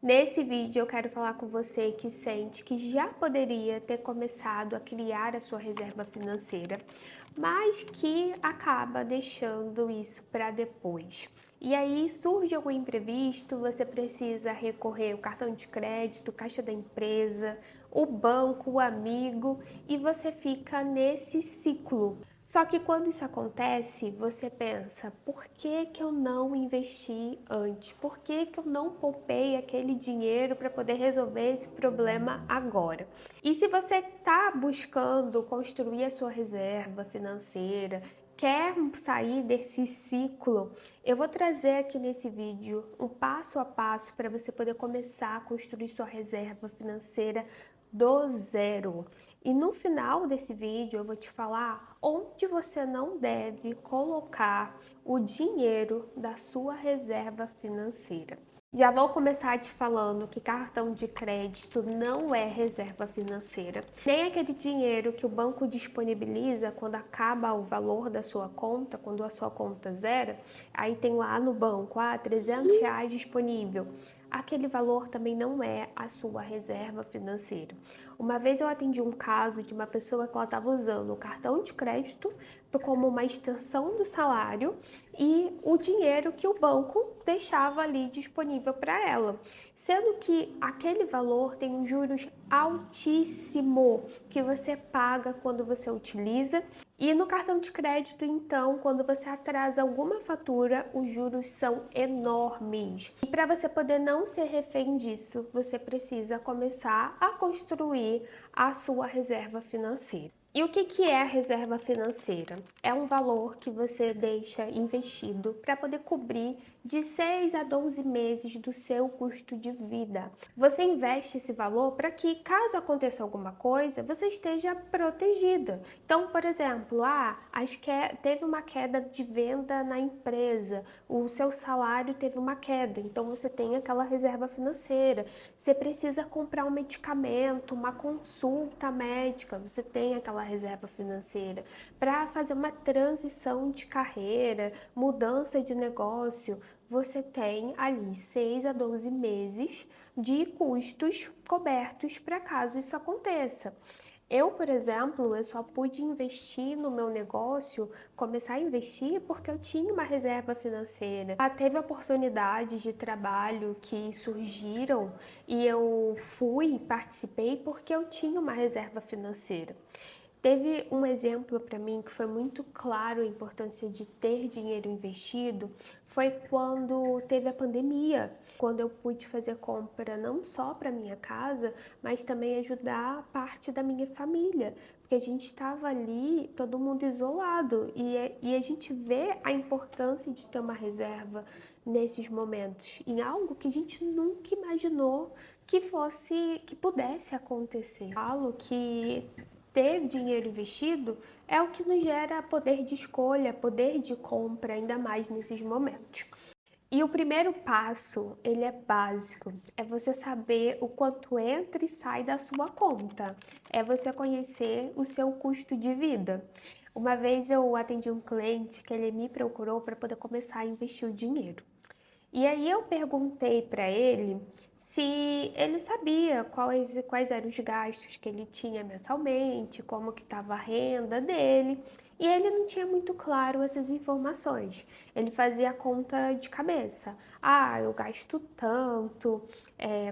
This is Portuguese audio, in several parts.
Nesse vídeo eu quero falar com você que sente que já poderia ter começado a criar a sua reserva financeira, mas que acaba deixando isso para depois. E aí surge algum imprevisto, você precisa recorrer ao cartão de crédito, caixa da empresa, o banco, o amigo, e você fica nesse ciclo. Só que quando isso acontece, você pensa, por que que eu não investi antes? Por que que eu não poupei aquele dinheiro para poder resolver esse problema agora? E se você está buscando construir a sua reserva financeira, quer sair desse ciclo, eu vou trazer aqui nesse vídeo um passo a passo para você poder começar a construir sua reserva financeira do zero. E no final desse vídeo eu vou te falar onde você não deve colocar o dinheiro da sua reserva financeira. Já vou começar te falando que cartão de crédito não é reserva financeira, nem aquele dinheiro que o banco disponibiliza quando acaba o valor da sua conta, quando a sua conta zera, aí tem lá no banco, R$ 300 disponível. Aquele valor também não é a sua reserva financeira. Uma vez eu atendi um caso de uma pessoa que ela estava usando o cartão de crédito como uma extensão do salário e o dinheiro que o banco deixava ali disponível para ela, sendo que aquele valor tem um juros altíssimo que você paga quando você utiliza, e no cartão de crédito, então, quando você atrasa alguma fatura, os juros são enormes. E para você poder não ser refém disso, você precisa começar a construir a sua reserva financeira. E o que é a reserva financeira? É um valor que você deixa investido para poder cobrir de 6 a 12 meses do seu custo de vida. Você investe esse valor para que, caso aconteça alguma coisa, você esteja protegida. Então, por exemplo, teve uma queda de venda na empresa, o seu salário teve uma queda, então você tem aquela reserva financeira. Você precisa comprar um medicamento, uma consulta médica, você tem aquela reserva financeira para fazer uma transição de carreira, mudança de negócio. Você tem ali 6 a 12 meses de custos cobertos para caso isso aconteça. Eu, por exemplo, eu só pude investir no meu negócio, começar a investir porque eu tinha uma reserva financeira. Teve oportunidades de trabalho que surgiram e eu participei porque eu tinha uma reserva financeira. Teve um exemplo para mim que foi muito claro a importância de ter dinheiro investido, foi quando teve a pandemia, quando eu pude fazer compra não só para minha casa, mas também ajudar parte da minha família, porque a gente estava ali, todo mundo isolado, e a gente vê a importância de ter uma reserva nesses momentos, em algo que a gente nunca imaginou que pudesse acontecer. Falo que ter dinheiro investido é o que nos gera poder de escolha, poder de compra, ainda mais nesses momentos. E o primeiro passo, ele é básico, é você saber o quanto entra e sai da sua conta, é você conhecer o seu custo de vida. Uma vez eu atendi um cliente que ele me procurou para poder começar a investir o dinheiro. E aí eu perguntei para ele se ele sabia quais eram os gastos que ele tinha mensalmente, como que estava a renda dele, e ele não tinha muito claro essas informações. Ele fazia a conta de cabeça. Eu gasto tanto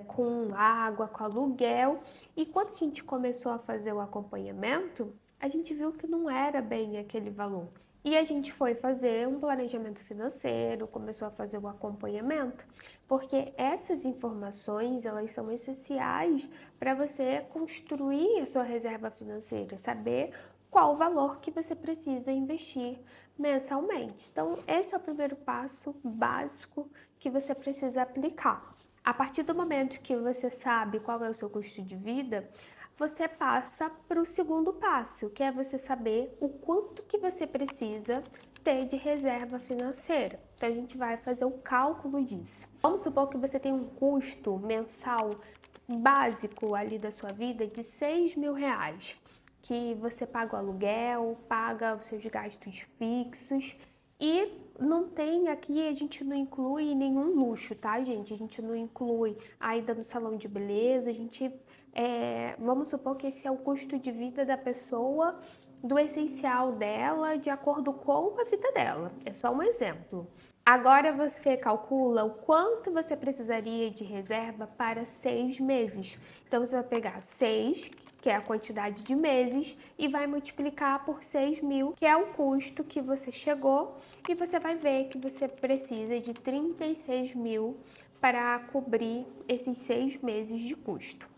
com água, com aluguel. E quando a gente começou a fazer o acompanhamento, a gente viu que não era bem aquele valor. E a gente foi fazer um planejamento financeiro, começou a fazer o acompanhamento, porque essas informações, elas são essenciais para você construir a sua reserva financeira, saber qual o valor que você precisa investir mensalmente. Então, esse é o primeiro passo básico que você precisa aplicar. A partir do momento que você sabe qual é o seu custo de vida, você passa para o segundo passo, que é você saber o quanto que você precisa ter de reserva financeira. Então, a gente vai fazer o cálculo disso. Vamos supor que você tem um custo mensal básico ali da sua vida de R$ 6.000, que você paga o aluguel, paga os seus gastos fixos e não tem aqui, a gente não inclui nenhum luxo, tá, gente? A gente não inclui a ida no salão de beleza, a gente, vamos supor que esse é o custo de vida da pessoa, do essencial dela, de acordo com a vida dela. É só um exemplo. Agora você calcula o quanto você precisaria de reserva para 6 meses. Então você vai pegar 6, que é a quantidade de meses, e vai multiplicar por 6.000, que é o custo que você chegou, e você vai ver que você precisa de 36.000 para cobrir esses 6 meses de custo.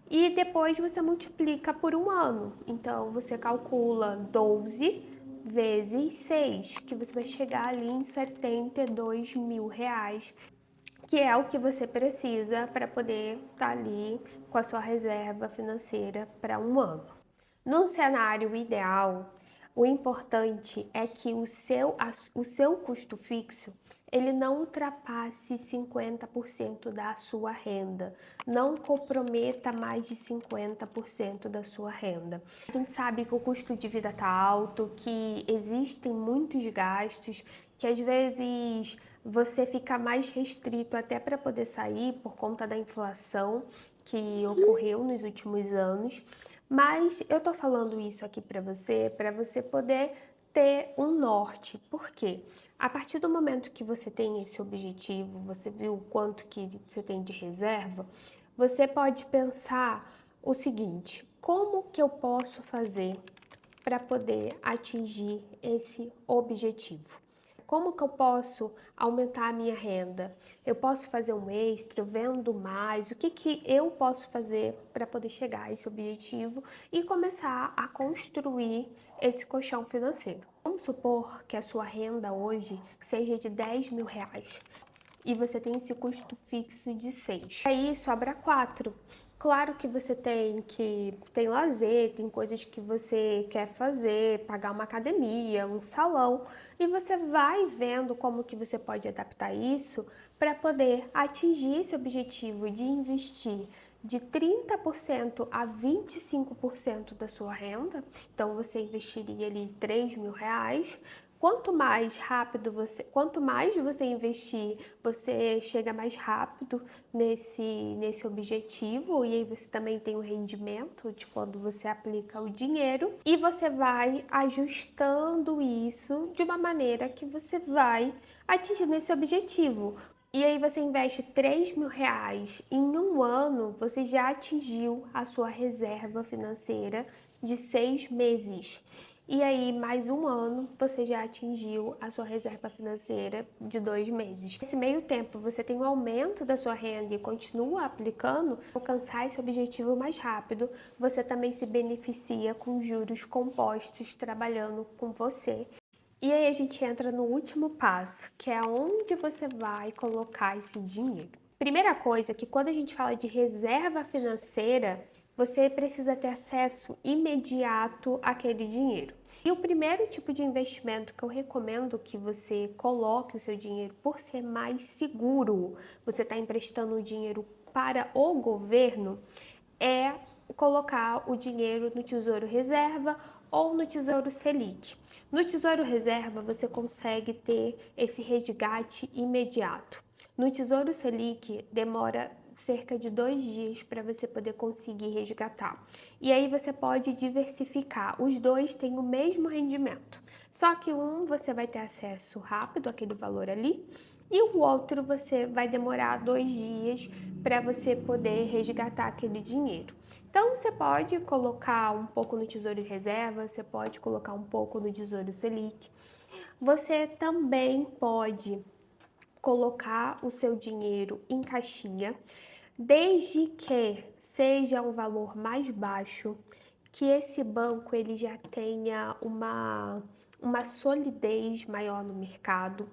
E depois você multiplica por um ano. Então você calcula 12 vezes 6, que você vai chegar ali em 72 mil reais, que é o que você precisa para poder estar ali com a sua reserva financeira para um ano. No cenário ideal, o importante é que o seu custo fixo ele não ultrapasse 50% da sua renda, não comprometa mais de 50% da sua renda. A gente sabe que o custo de vida está alto, que existem muitos gastos, que às vezes você fica mais restrito até para poder sair por conta da inflação que ocorreu nos últimos anos. Mas eu tô falando isso aqui para você poder ter um norte. Por quê? A partir do momento que você tem esse objetivo, você viu o quanto que você tem de reserva, você pode pensar o seguinte: como que eu posso fazer para poder atingir esse objetivo? Como que eu posso aumentar a minha renda? Eu posso fazer um extra, eu vendo mais? O que que eu posso fazer para poder chegar a esse objetivo e começar a construir esse colchão financeiro? Vamos supor que a sua renda hoje seja de 10 mil reais e você tem esse custo fixo de 6. Aí sobra 4. Claro que você tem lazer, tem coisas que você quer fazer, pagar uma academia, um salão, e você vai vendo como que você pode adaptar isso para poder atingir esse objetivo de investir de 30% a 25% da sua renda. Então você investiria ali 3 mil reais. Quanto mais você investir, você chega mais rápido nesse objetivo, e aí você também tem o rendimento de quando você aplica o dinheiro, e você vai ajustando isso de uma maneira que você vai atingindo esse objetivo. E aí você investe 3 mil reais, em um ano você já atingiu a sua reserva financeira de 6 meses. E aí, mais um ano, você já atingiu a sua reserva financeira de 2 meses. Nesse meio tempo, você tem um aumento da sua renda e continua aplicando, alcançar esse objetivo mais rápido, você também se beneficia com juros compostos trabalhando com você. E aí a gente entra no último passo, que é onde você vai colocar esse dinheiro. Primeira coisa é que quando a gente fala de reserva financeira, você precisa ter acesso imediato àquele dinheiro. E o primeiro tipo de investimento que eu recomendo que você coloque o seu dinheiro, por ser mais seguro, você está emprestando o dinheiro para o governo, é colocar o dinheiro no Tesouro Reserva ou no Tesouro Selic. No Tesouro Reserva você consegue ter esse resgate imediato. No Tesouro Selic demora cerca de 2 dias para você poder conseguir resgatar. E aí você pode diversificar. Os dois têm o mesmo rendimento. Só que um você vai ter acesso rápido àquele valor ali, e o outro você vai demorar 2 dias para você poder resgatar aquele dinheiro. Então você pode colocar um pouco no Tesouro Reserva, você pode colocar um pouco no Tesouro Selic. Você também pode colocar o seu dinheiro em caixinha, desde que seja um valor mais baixo, que esse banco ele já tenha uma solidez maior no mercado,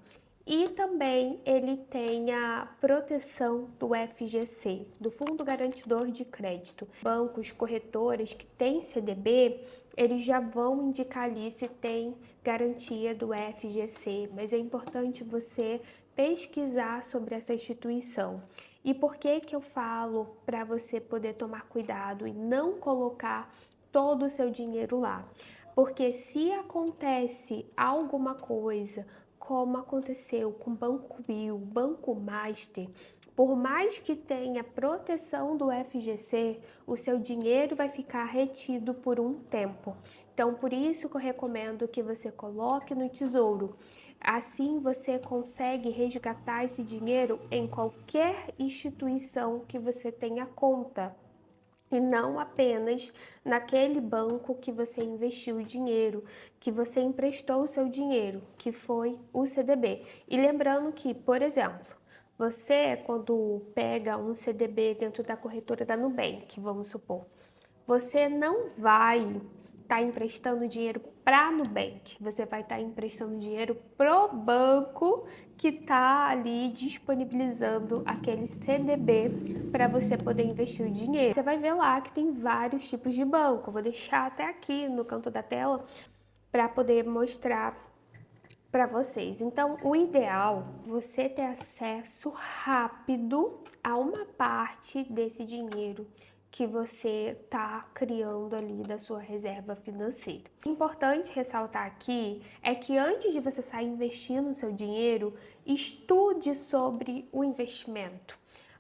e também ele tenha proteção do FGC, do Fundo Garantidor de Crédito. Bancos, corretoras que têm CDB, eles já vão indicar ali se tem garantia do FGC, mas é importante você pesquisar sobre essa instituição. E por que que eu falo para você poder tomar cuidado e não colocar todo o seu dinheiro lá? Porque se acontece alguma coisa como aconteceu com o Banco Will, Banco Master, por mais que tenha proteção do FGC, o seu dinheiro vai ficar retido por um tempo. Então, por isso que eu recomendo que você coloque no Tesouro. Assim, você consegue resgatar esse dinheiro em qualquer instituição que você tenha conta. E não apenas naquele banco que você investiu o dinheiro, que você emprestou o seu dinheiro, que foi o CDB. E lembrando que, por exemplo, você, quando pega um CDB dentro da corretora da Nubank, vamos supor, você não vai estar emprestando dinheiro para a Nubank, você vai estar emprestando dinheiro pro banco que está ali disponibilizando aquele CDB para você poder investir o dinheiro. Você vai ver lá que tem vários tipos de banco, vou deixar até aqui no canto da tela para poder mostrar para vocês. Então, o ideal é você ter acesso rápido a uma parte desse dinheiro que você está criando ali da sua reserva financeira. Importante ressaltar aqui é que antes de você sair investindo o seu dinheiro, estude sobre o investimento.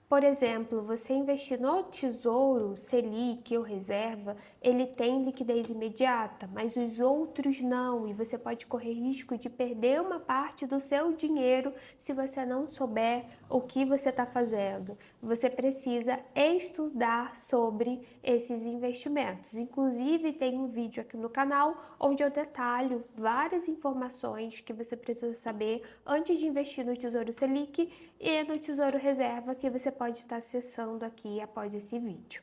Por exemplo, você investir no Tesouro, Selic ou reserva, ele tem liquidez imediata, mas os outros não, e você pode correr risco de perder uma parte do seu dinheiro se você não souber o que você está fazendo. Você precisa estudar sobre esses investimentos. Inclusive, tem um vídeo aqui no canal onde eu detalho várias informações que você precisa saber antes de investir no Tesouro Selic e no Tesouro Reserva, que você pode estar acessando aqui após esse vídeo.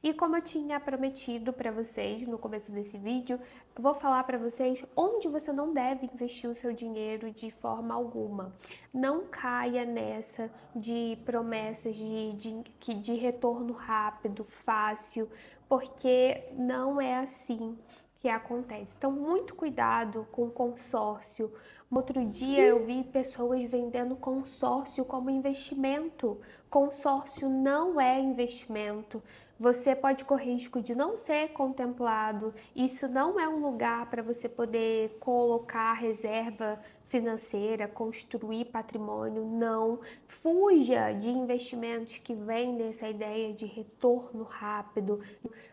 E como eu tinha prometido para vocês no começo desse vídeo, eu vou falar para vocês onde você não deve investir o seu dinheiro de forma alguma. Não caia nessa de promessas de retorno rápido, fácil, porque não é assim que acontece. Então, muito cuidado com consórcio. Outro dia eu vi pessoas vendendo consórcio como investimento. Consórcio não é investimento. Você pode correr risco de não ser contemplado. Isso não é um lugar para você poder colocar reserva financeira, construir patrimônio. Não. Fuja de investimentos que vendem essa ideia de retorno rápido.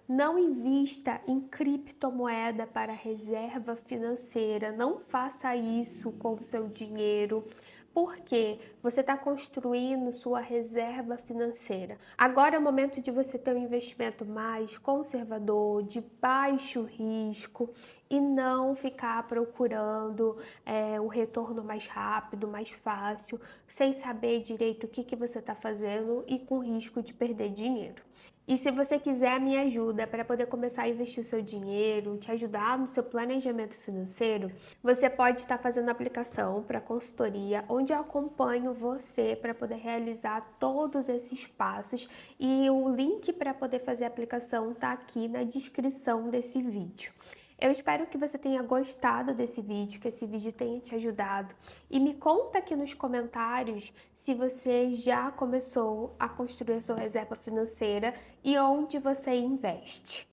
Não invista em criptomoeda para reserva financeira. Não faça isso com o seu dinheiro. Porque você está construindo sua reserva financeira. Agora é o momento de você ter um investimento mais conservador, de baixo risco e não ficar procurando o retorno mais rápido, mais fácil, sem saber direito o que você está fazendo e com risco de perder dinheiro. E se você quiser a minha ajuda para poder começar a investir o seu dinheiro, te ajudar no seu planejamento financeiro, você pode estar fazendo aplicação para consultoria, onde eu acompanho você para poder realizar todos esses passos. E o link para poder fazer a aplicação está aqui na descrição desse vídeo. Eu espero que você tenha gostado desse vídeo, que esse vídeo tenha te ajudado. E me conta aqui nos comentários se você já começou a construir a sua reserva financeira e onde você investe.